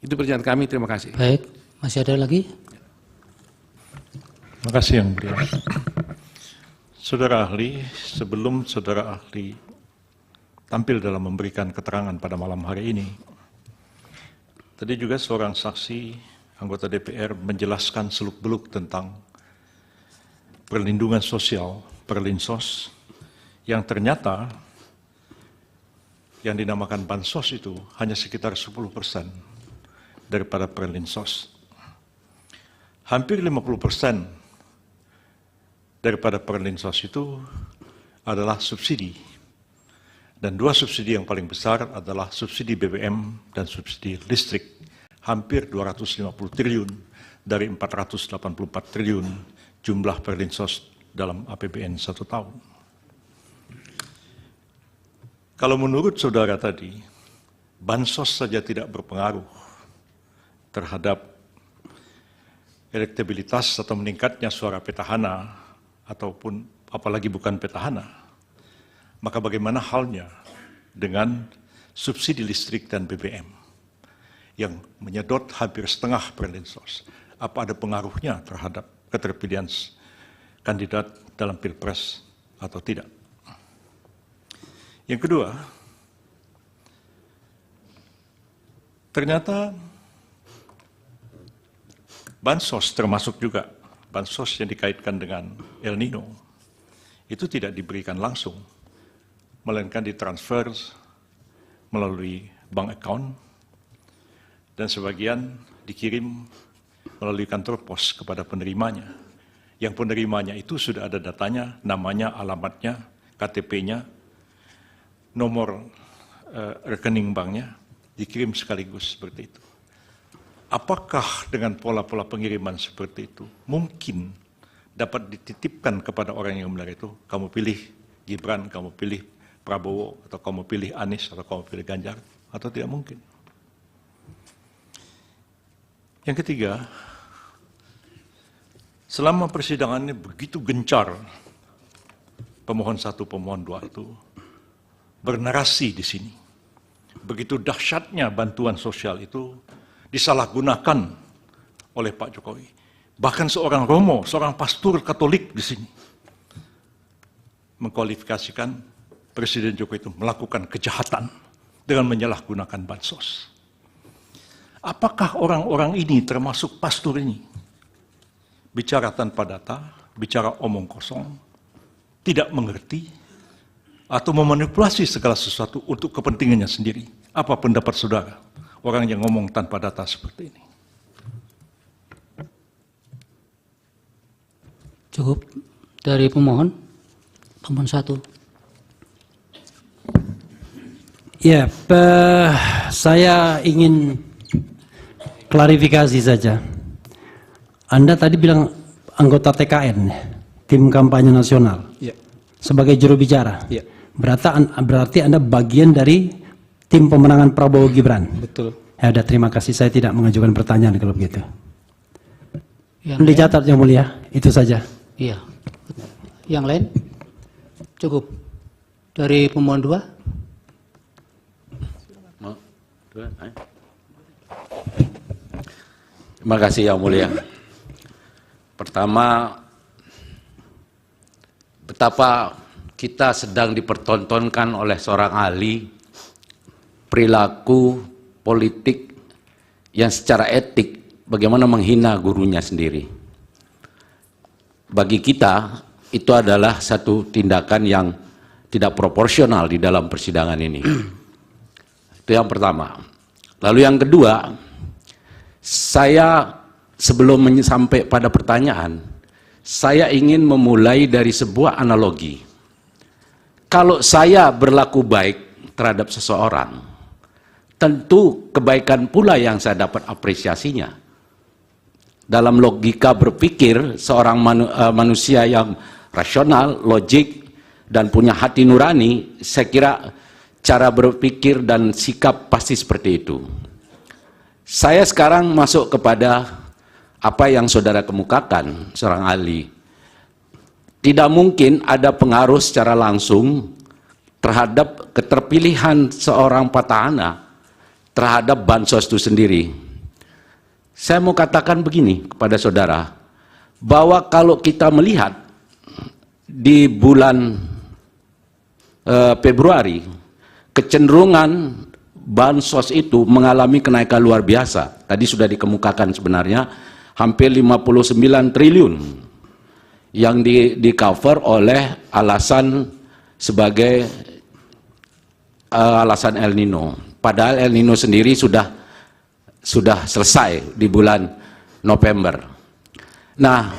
Itu pernyataan kami, terima kasih. Baik, masih ada lagi? Terima kasih Yang Mulia. Saudara ahli, sebelum saudara ahli tampil dalam memberikan keterangan pada malam hari ini, tadi juga seorang saksi anggota DPR menjelaskan seluk-beluk tentang perlindungan sosial, Perlinsos, yang ternyata yang dinamakan bansos itu hanya sekitar 10% daripada Perlinsos. Hampir 50% daripada Perlinsos itu adalah subsidi. Dan dua subsidi yang paling besar adalah subsidi BBM dan subsidi listrik. Hampir 250 triliun dari 484 triliun jumlah Perlinsos dalam APBN 1 tahun. Kalau menurut saudara tadi, bansos saja tidak berpengaruh terhadap elektabilitas atau meningkatnya suara petahana, ataupun apalagi bukan petahana, maka bagaimana halnya dengan subsidi listrik dan BBM yang menyedot hampir setengah Perlinsos? Apa ada pengaruhnya terhadap keterpilihan kandidat dalam Pilpres atau tidak? Yang kedua, ternyata bansos termasuk juga bansos yang dikaitkan dengan El Nino itu tidak diberikan langsung, melainkan ditransfer melalui bank account dan sebagian dikirim melalui kantor pos kepada penerimanya. Yang penerimanya itu sudah ada datanya, namanya, alamatnya, KTP-nya, nomor rekening banknya, dikirim sekaligus seperti itu. Apakah dengan pola-pola pengiriman seperti itu mungkin dapat dititipkan kepada orang yang benar itu, kamu pilih Gibran, kamu pilih Prabowo, atau kamu pilih Anies, atau kamu pilih Ganjar, atau tidak mungkin? Yang ketiga, selama persidangan ini begitu gencar, pemohon 1, pemohon 2 itu bernarasi di sini. Begitu dahsyatnya bantuan sosial itu disalahgunakan oleh Pak Jokowi. Bahkan seorang Romo, seorang pastor Katolik di sini mengkualifikasikan Presiden Jokowi itu melakukan kejahatan dengan menyalahgunakan bansos. Apakah orang-orang ini termasuk pastor ini bicara tanpa data, bicara omong kosong, tidak mengerti, atau memanipulasi segala sesuatu untuk kepentingannya sendiri? Apa pendapat saudara? Orang yang ngomong tanpa data seperti ini. Cukup dari pemohon 1. Ya, saya ingin klarifikasi saja. Anda tadi bilang anggota TKN, Tim Kampanye Nasional, Ya. sebagai juru bicara. Ya. Berarti Anda bagian dari tim pemenangan Prabowo Gibran. Betul. Ya udah, terima kasih. Saya tidak mengajukan pertanyaan kalau begitu. Yang lain? Dicatat Yang Mulia, itu saja. Iya. Yang lain? Cukup. Dari pemohon 2? Terima kasih Yang Mulia. Pertama, betapa kita sedang dipertontonkan oleh seorang ahli perilaku politik yang secara etik bagaimana menghina gurunya sendiri. Bagi kita itu adalah satu tindakan yang tidak proporsional di dalam persidangan ini. Itu yang pertama. Lalu yang kedua, saya sebelum sampai pada pertanyaan, saya ingin memulai dari sebuah analogi. Kalau saya berlaku baik terhadap seseorang, tentu kebaikan pula yang saya dapat apresiasinya. Dalam logika berpikir seorang manusia yang rasional, logik, dan punya hati nurani, saya kira cara berpikir dan sikap pasti seperti itu. Saya sekarang masuk kepada apa yang saudara kemukakan, seorang ahli. Tidak mungkin ada pengaruh secara langsung terhadap keterpilihan seorang petahana terhadap bansos itu sendiri. Saya mau katakan begini kepada saudara, bahwa kalau kita melihat di bulan Februari, kecenderungan bansos itu mengalami kenaikan luar biasa. Tadi sudah dikemukakan sebenarnya hampir 59 triliun yang di cover oleh alasan sebagai alasan El Nino. Padahal El Nino sendiri sudah selesai di bulan November. Nah,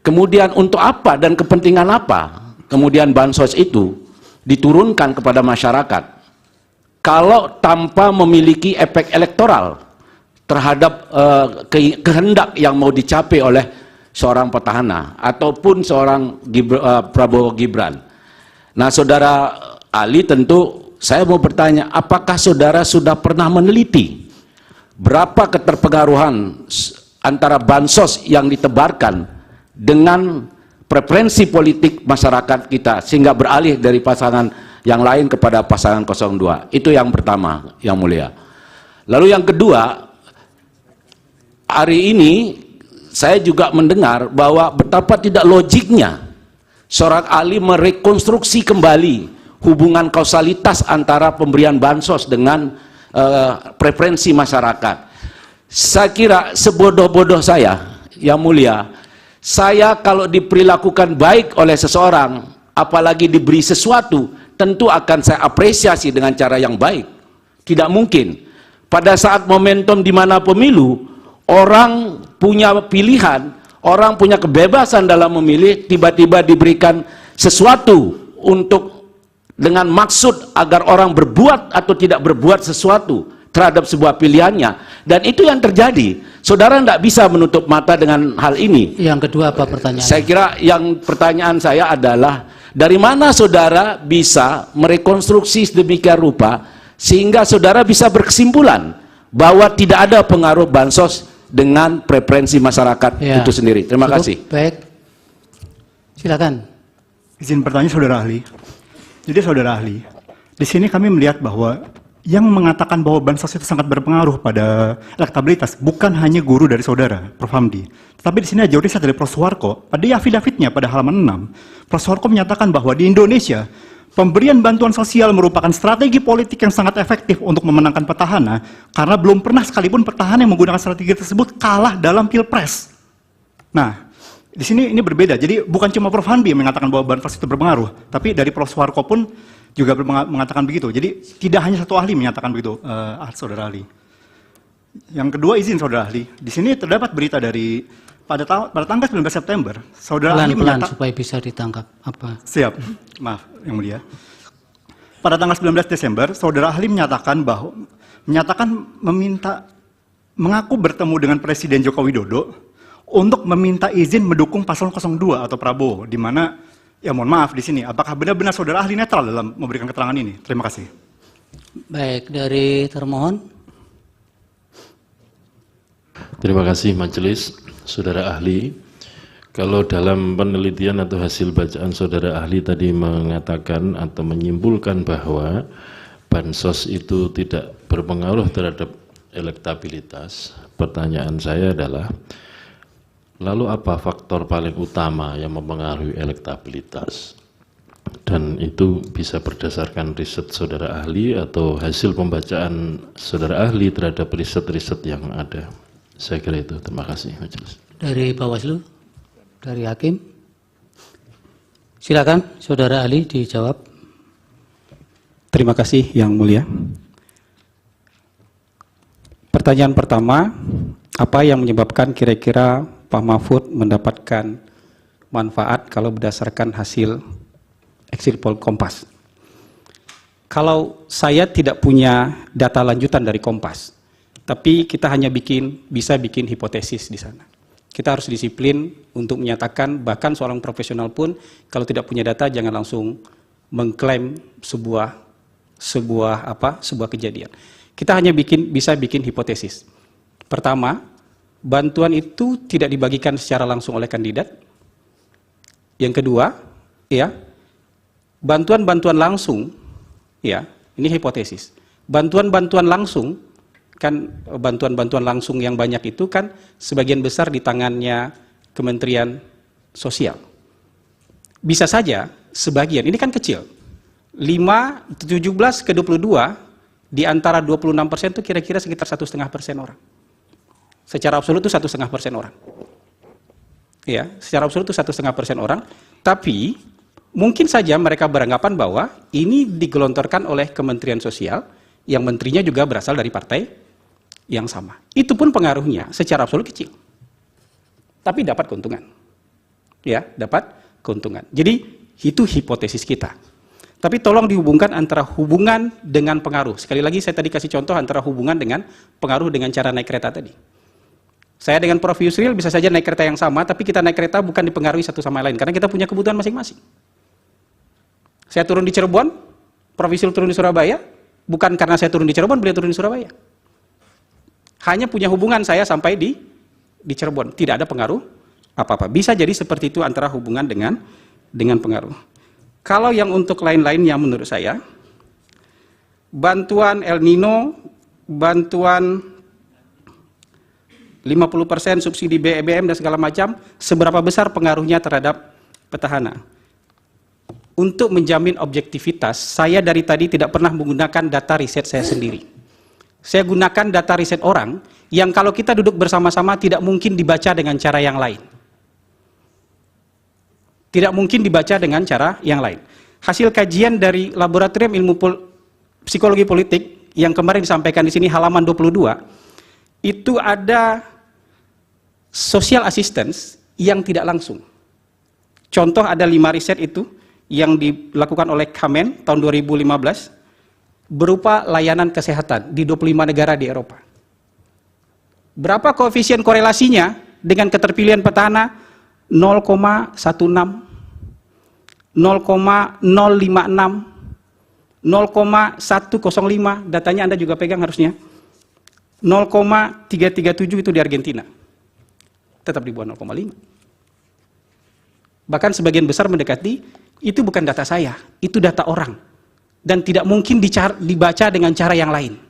kemudian untuk apa dan kepentingan apa kemudian bansos itu diturunkan kepada masyarakat kalau tanpa memiliki efek elektoral terhadap kehendak yang mau dicapai oleh seorang petahana ataupun seorang Prabowo Gibran. Nah, saudara ahli, tentu saya mau bertanya, apakah saudara sudah pernah meneliti berapa keterpengaruhan antara bansos yang ditebarkan dengan preferensi politik masyarakat kita sehingga beralih dari pasangan yang lain kepada pasangan 02. Itu yang pertama, yang mulia. Lalu yang kedua, hari ini saya juga mendengar bahwa betapa tidak logiknya seorang ahli merekonstruksi kembali hubungan kausalitas antara pemberian bansos dengan preferensi masyarakat. Saya kira sebodoh-bodoh saya, yang mulia, saya kalau diperlakukan baik oleh seseorang, apalagi diberi sesuatu, tentu akan saya apresiasi dengan cara yang baik. Tidak mungkin pada saat momentum di mana pemilu, orang punya pilihan, orang punya kebebasan dalam memilih, tiba-tiba diberikan sesuatu untuk dengan maksud agar orang berbuat atau tidak berbuat sesuatu terhadap sebuah pilihannya. Dan itu yang terjadi. Saudara tidak bisa menutup mata dengan hal ini. Yang kedua apa pertanyaan? Saya kira yang pertanyaan saya adalah, dari mana saudara bisa merekonstruksi sedemikian rupa sehingga saudara bisa berkesimpulan bahwa tidak ada pengaruh bansos dengan preferensi masyarakat itu sendiri. Terima kasih. Baik. Silakan. Izin bertanya saudara ahli. Jadi saudara ahli, di sini kami melihat bahwa yang mengatakan bahwa bansos itu sangat berpengaruh pada elektabilitas bukan hanya guru dari saudara, Prof. Hamdi. Tetapi di sini ada riset dari Prof. Suharko. Pada afidavitnya pada halaman 6, Prof. Suharko menyatakan bahwa di Indonesia, pemberian bantuan sosial merupakan strategi politik yang sangat efektif untuk memenangkan petahana, karena belum pernah sekalipun petahana yang menggunakan strategi tersebut kalah dalam pilpres. Nah, di sini ini berbeda. Jadi bukan cuma Prof. Hamdi yang mengatakan bahwa bansos itu berpengaruh, tapi dari Prof. Suharko pun juga mengatakan begitu. Jadi tidak hanya satu ahli menyatakan begitu, saudara ahli. Yang kedua, izin saudara ahli, di sini terdapat berita dari pada tanggal 19 September, saudara ahli menyatakan supaya bisa ditangkap apa? Siap, maaf yang mulia. Pada tanggal 19 Desember, saudara ahli menyatakan mengaku bertemu dengan Presiden Joko Widodo untuk meminta izin mendukung paslon 02 atau Prabowo, di mana, ya mohon maaf di sini, apakah benar-benar saudara ahli netral dalam memberikan keterangan ini? Terima kasih. Baik, dari termohon. Terima kasih majelis, saudara ahli. Kalau dalam penelitian atau hasil bacaan saudara ahli tadi mengatakan atau menyimpulkan bahwa bansos itu tidak berpengaruh terhadap elektabilitas, pertanyaan saya adalah, lalu apa faktor paling utama yang mempengaruhi elektabilitas? Dan itu bisa berdasarkan riset saudara ahli atau hasil pembacaan saudara ahli terhadap riset-riset yang ada. Saya kira itu. Terima kasih majelis. Dari Bawaslu, dari Hakim. Silakan saudara ahli dijawab. Terima kasih yang mulia. Pertanyaan pertama, apa yang menyebabkan kira-kira Pak Mahfud mendapatkan manfaat kalau berdasarkan hasil exit poll Kompas? Kalau saya tidak punya data lanjutan dari Kompas, tapi kita hanya bisa bikin hipotesis di sana. Kita harus disiplin untuk menyatakan, bahkan seorang profesional pun kalau tidak punya data jangan langsung mengklaim sebuah kejadian. Kita hanya bisa bikin hipotesis. Pertama, bantuan itu tidak dibagikan secara langsung oleh kandidat. Yang kedua, ya, bantuan langsung, ya, ini hipotesis. Bantuan langsung Kan bantuan-bantuan langsung yang banyak itu kan sebagian besar di tangannya Kementerian Sosial. Bisa saja sebagian, ini kan kecil, 17 ke 22 di antara 26% itu kira-kira sekitar 1,5% orang. Secara absolut itu 1,5% orang. Ya, secara absolut itu 1,5% orang. Tapi mungkin saja mereka beranggapan bahwa ini digelontorkan oleh Kementerian Sosial yang menterinya juga berasal dari partai yang sama. Itu pun pengaruhnya secara absolut kecil. Tapi dapat keuntungan. Ya, dapat keuntungan. Jadi itu hipotesis kita. Tapi tolong dihubungkan antara hubungan dengan pengaruh. Sekali lagi saya tadi kasih contoh antara hubungan dengan pengaruh dengan cara naik kereta tadi. Saya dengan Prof. Yusril bisa saja naik kereta yang sama, tapi kita naik kereta bukan dipengaruhi satu sama lain, karena kita punya kebutuhan masing-masing. Saya turun di Cirebon, Prof. Yusril turun di Surabaya, bukan karena saya turun di Cirebon, beliau turun di Surabaya. Hanya punya hubungan saya sampai di Cirebon, tidak ada pengaruh apa-apa. Bisa jadi seperti itu antara hubungan dengan pengaruh. Kalau yang untuk lain-lainnya menurut saya, bantuan El Nino, bantuan 50% subsidi BBM dan segala macam, seberapa besar pengaruhnya terhadap petahana? Untuk menjamin objektivitas, saya dari tadi tidak pernah menggunakan data riset saya sendiri. Saya gunakan data riset orang yang kalau kita duduk bersama-sama tidak mungkin dibaca dengan cara yang lain. Tidak mungkin dibaca dengan cara yang lain. Hasil kajian dari Laboratorium Ilmu Psikologi Politik yang kemarin disampaikan di sini halaman 22, itu ada social assistance yang tidak langsung. Contoh ada 5 riset itu yang dilakukan oleh Kamen tahun 2015 berupa layanan kesehatan di 25 negara di Eropa. Berapa koefisien korelasinya dengan keterpilihan petahana? 0,16, 0,056, 0,105, datanya Anda juga pegang harusnya. 0,337 itu di Argentina. Tetap di bawah 0,5. Bahkan sebagian besar mendekati, itu bukan data saya, itu data orang. Dan tidak mungkin dibaca dengan cara yang lain.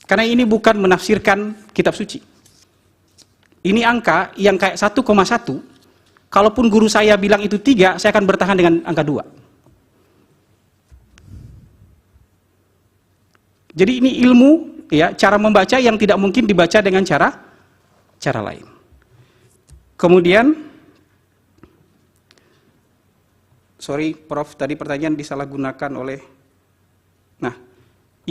Karena ini bukan menafsirkan kitab suci. Ini angka yang kayak 1,1, kalaupun guru saya bilang itu 3, saya akan bertahan dengan angka 2. Jadi ini ilmu, ya, cara membaca yang tidak mungkin dibaca dengan cara lain. Kemudian, sorry Prof, tadi pertanyaan disalahgunakan oleh, nah,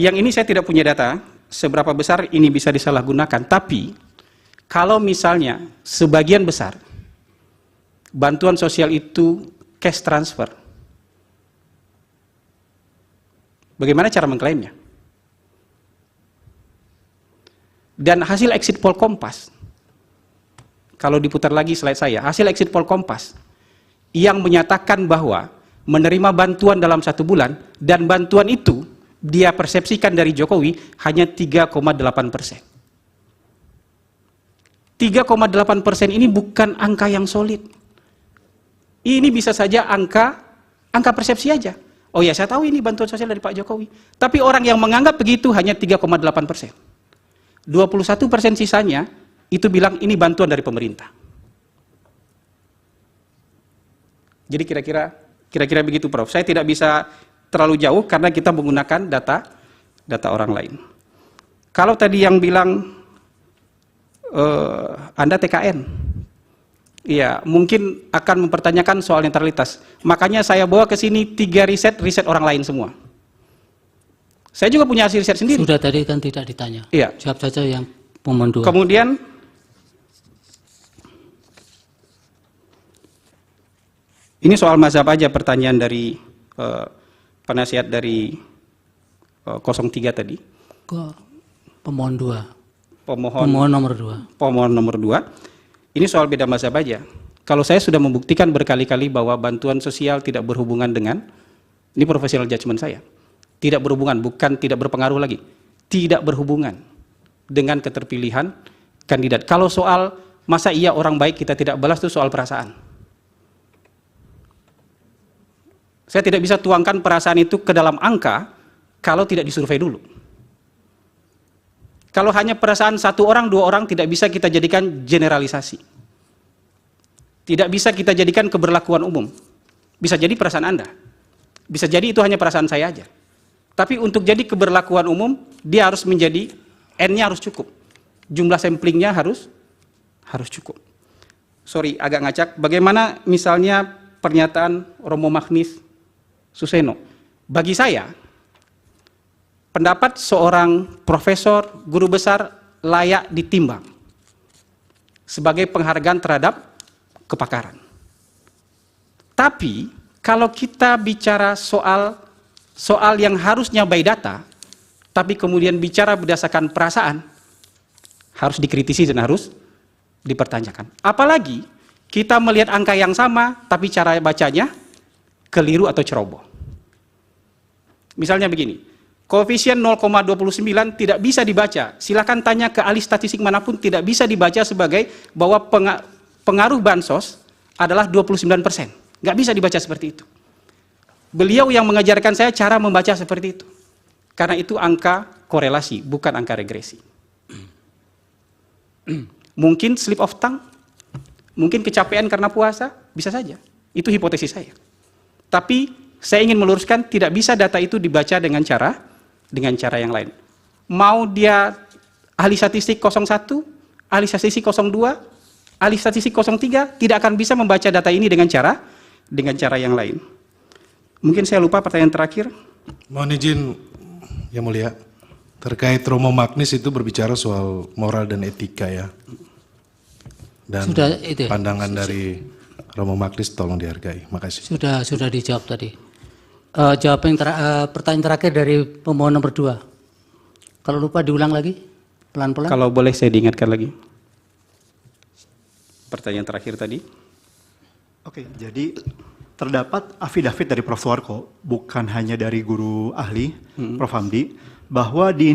yang ini saya tidak punya data, seberapa besar ini bisa disalahgunakan, tapi kalau misalnya sebagian besar bantuan sosial itu cash transfer, bagaimana cara mengklaimnya? Dan hasil exit poll Kompas, kalau diputar lagi slide saya, hasil exit poll Kompas yang menyatakan bahwa menerima bantuan dalam 1 bulan dan bantuan itu dia persepsikan dari Jokowi hanya 3,8%. 3,8% ini bukan angka yang solid. Ini bisa saja angka persepsi aja. Oh ya, saya tahu ini bantuan sosial dari Pak Jokowi. Tapi orang yang menganggap begitu hanya 3,8%. 21% sisanya itu bilang ini bantuan dari pemerintah. Jadi kira-kira begitu Prof. Saya tidak bisa terlalu jauh karena kita menggunakan data orang lain. Kalau tadi yang bilang Anda TKN, ya mungkin akan mempertanyakan soal netralitas. Makanya saya bawa ke sini 3 riset orang lain semua. Saya juga punya hasil riset sendiri. Sudah tadi kan tidak ditanya. Iya. Jawab saja yang pemohon 2. Kemudian ini soal mazhab aja pertanyaan dari penasihat dari 03 tadi. Kok pemohon 2? Pemohon nomor 2. Pemohon nomor 2. Ini soal beda mazhab aja. Kalau saya sudah membuktikan berkali-kali bahwa bantuan sosial tidak berhubungan dengan, ini professional judgment saya, tidak berhubungan, bukan tidak berpengaruh lagi, tidak berhubungan dengan keterpilihan kandidat. Kalau soal masa iya orang baik kita tidak balas itu soal perasaan. Saya tidak bisa tuangkan perasaan itu ke dalam angka kalau tidak disurvei dulu. Kalau hanya perasaan satu orang, dua orang tidak bisa kita jadikan generalisasi. Tidak bisa kita jadikan keberlakuan umum. Bisa jadi perasaan Anda. Bisa jadi itu hanya perasaan saya aja. Tapi untuk jadi keberlakuan umum, dia harus menjadi, N-nya harus cukup. Jumlah samplingnya harus cukup. Sorry, agak ngacak. Bagaimana misalnya pernyataan Romo Magnis Suseno? Bagi saya, pendapat seorang profesor, guru besar layak ditimbang sebagai penghargaan terhadap kepakaran. Tapi kalau kita bicara soal yang harusnya by data, tapi kemudian bicara berdasarkan perasaan, harus dikritisi dan harus dipertanyakan. Apalagi kita melihat angka yang sama, tapi cara bacanya keliru atau ceroboh. Misalnya begini, koefisien 0,29 tidak bisa dibaca. Silakan tanya ke ahli statistik manapun, tidak bisa dibaca sebagai bahwa pengaruh bansos adalah 29%. Nggak bisa dibaca seperti itu. Beliau yang mengajarkan saya cara membaca seperti itu. Karena itu angka korelasi, bukan angka regresi. Mungkin slip of tongue, mungkin kecapean karena puasa, bisa saja. Itu hipotesis saya. Tapi saya ingin meluruskan, tidak bisa data itu dibaca dengan cara yang lain. Mau dia ahli statistik 01, ahli statistik 02, ahli statistik 03, tidak akan bisa membaca data ini dengan cara yang lain. Mungkin saya lupa pertanyaan terakhir. Mohon izin, Yang Mulia, terkait Romo Magnis itu berbicara soal moral dan etika ya. Dan Sudah, itu. pandangan dari Romo Magnis tolong dihargai. Makasih. Sudah dijawab tadi. Pertanyaan terakhir dari pemohon nomor 2. Kalau lupa diulang lagi, pelan-pelan. Kalau boleh saya diingatkan lagi. Pertanyaan terakhir tadi. Oke, jadi terdapat afidavit dari Prof. Suwarko, bukan hanya dari guru ahli, Prof. Hamdi, bahwa di